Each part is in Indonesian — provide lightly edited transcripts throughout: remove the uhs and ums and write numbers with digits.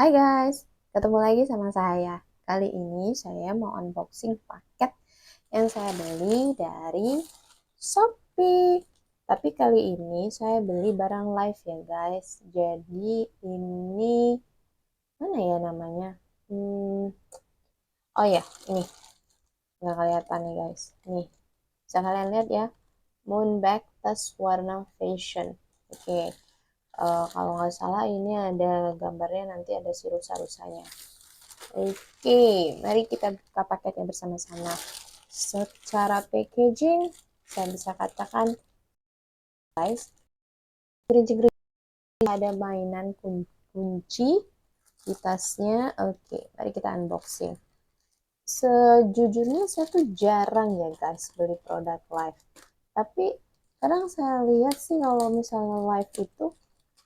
Hai guys, ketemu lagi sama saya. Kali ini saya mau unboxing paket yang saya beli dari Shopee. Tapi kali ini saya beli barang live ya guys. Jadi ini mana ya namanya? Hmm, oh ya, ini nggak kelihatan nih guys. Nih, bisa kalian lihat ya. Moonbag Tas Warna Fashion. Oke, kalau nggak salah ini ada gambarnya, nanti ada si rusa-rusanya. Oke, mari kita buka paketnya bersama-sama. Secara packaging, saya bisa katakan, guys, gerinci-gerinci ada mainan kunci di tasnya. Oke, mari kita unboxing. Sejujurnya saya tuh jarang ya guys beli produk live. Tapi kadang saya lihat sih kalau misalnya live itu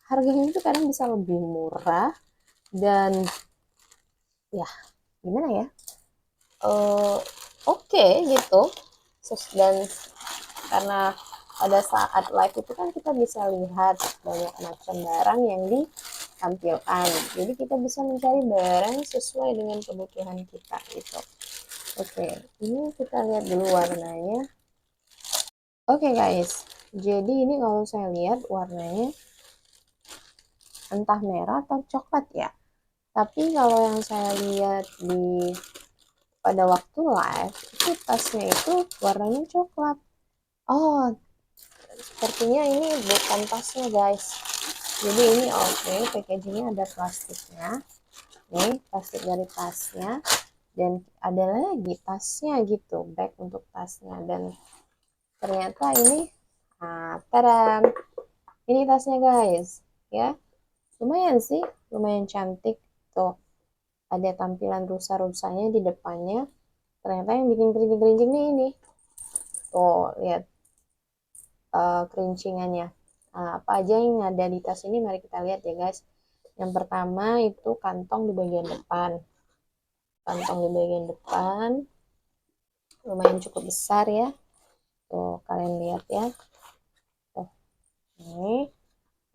harganya itu kadang bisa lebih murah dan ya gimana ya? eh Oke gitu. Dan karena pada saat live itu kan kita bisa lihat banyak macam barang yang ditampilkan, jadi kita bisa mencari barang sesuai dengan kebutuhan kita gitu. Oke, ini kita lihat dulu warnanya. Oke guys, jadi ini kalau saya lihat warnanya entah merah atau coklat ya, tapi kalau yang saya lihat pada waktu live itu tasnya itu warnanya coklat. Oh, sepertinya ini bukan tasnya guys. Jadi ini oke, packagingnya ada plastiknya. Nih, plastik dari tasnya. Dan ada lagi tasnya gitu, bag untuk tasnya. Dan ternyata ini, tadam, ini tasnya guys. Ya, lumayan sih, lumayan cantik. Tuh, ada tampilan rusa-rusanya di depannya. Ternyata yang bikin kerincing-kerincing nih ini. Tuh, lihat kerincingannya. Nah, apa aja yang ada di tas ini, mari kita lihat ya guys. Yang pertama itu kantong di bagian depan. Kantong di bagian depan lumayan cukup besar ya. Tuh, kalian lihat ya. Tuh, ini.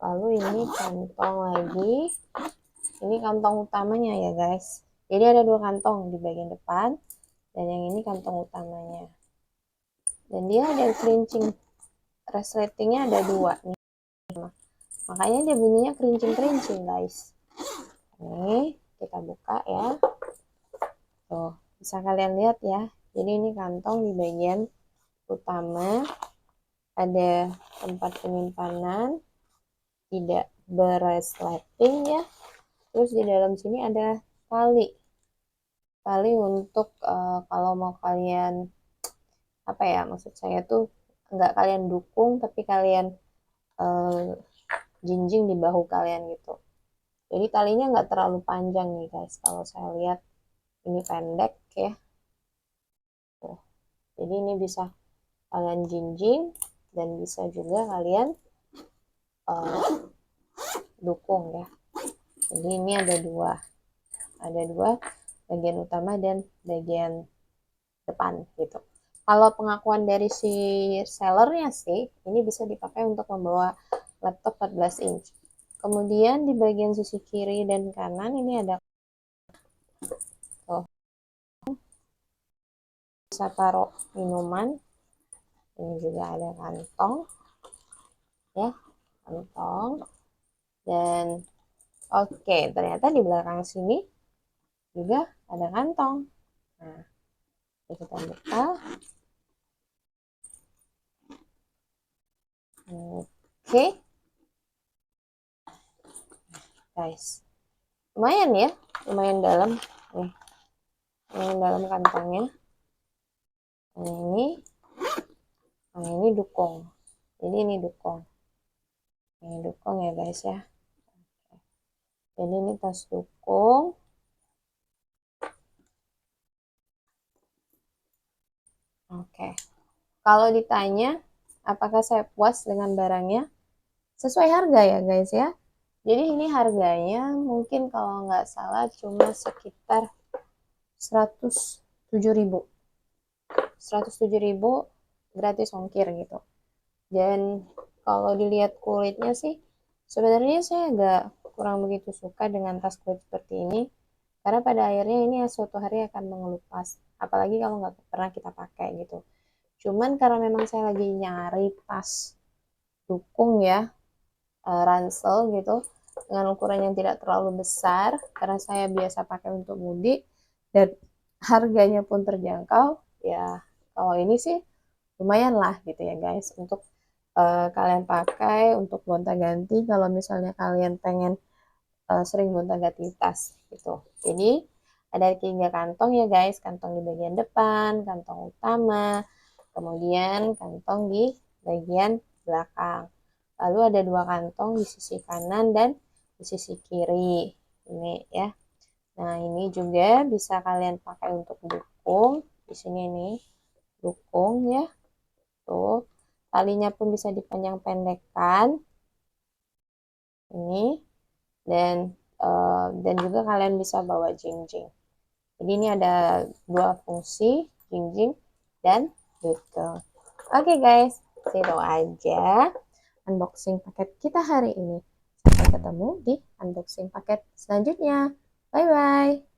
Lalu ini kantong lagi. Ini kantong utamanya ya guys. Jadi ada dua kantong di bagian depan dan yang ini kantong utamanya. Dan dia ada kerincing. Resletingnya ada dua nih. Makanya dia bunyinya kerincing-kerincing guys. Nih, kita buka ya. Tuh, bisa kalian lihat ya. Jadi ini kantong di bagian utama, ada tempat penyimpanan, tidak beresleting ya. Terus di dalam sini ada tali. Tali untuk kalau mau kalian apa ya, maksud saya tuh nggak kalian dukung tapi kalian uh, jinjing di bahu kalian gitu. Jadi talinya nggak terlalu panjang nih guys. Kalau saya lihat ini pendek ya. Tuh. Jadi ini bisa kalian jinjing dan bisa juga kalian uh, dukung ya. Jadi ini ada dua bagian utama dan bagian depan gitu. Kalau pengakuan dari si sellernya sih, ini bisa dipakai untuk membawa laptop 14 inch. Kemudian di bagian sisi kiri dan kanan ini ada tuh, bisa taruh minuman. Ini juga ada kantong ya, kantong. Dan oke, ternyata di belakang sini juga ada kantong. Nah, kita buka. Oke, guys. Lumayan ya, lumayan dalam. Nih, lumayan dalam kantongnya. Ini dukung. Jadi ini dukung. Ini dukung ya guys ya. Jadi ini tas dukung. Oke. Kalau ditanya apakah saya puas dengan barangnya? Sesuai harga ya guys ya. Jadi ini harganya mungkin kalau nggak salah cuma sekitar 107.000. 107.000 gratis ongkir gitu. Dan kalau dilihat kulitnya sih Sebenarnya saya agak kurang begitu suka dengan tas kulit seperti ini, karena pada akhirnya ini suatu hari akan mengelupas, apalagi kalau nggak pernah kita pakai gitu. Cuman karena memang saya lagi nyari tas dukung ya, ransel gitu, dengan ukuran yang tidak terlalu besar, karena saya biasa pakai untuk mudik, dan harganya pun terjangkau, ya kalau ini sih lumayan lah gitu ya guys, untuk kalian pakai untuk gonta-ganti kalau misalnya kalian pengen sering gonta-ganti tas gitu. Jadi ada 3 kantong ya guys, kantong di bagian depan, kantong utama, kemudian kantong di bagian belakang. Lalu ada 2 kantong di sisi kanan dan di sisi kiri. Ini ya. Nah, ini juga bisa kalian pakai untuk dukung. Di sini nih, dukung ya. Tuh. Talinya pun bisa dipanjang pendekkan. Ini dan juga kalian bisa bawa jinjing. Jadi ini ada 2 fungsi, jinjing dan dukung. Oke guys, itu aja unboxing paket kita hari ini. Sampai ketemu di unboxing paket selanjutnya. Bye bye.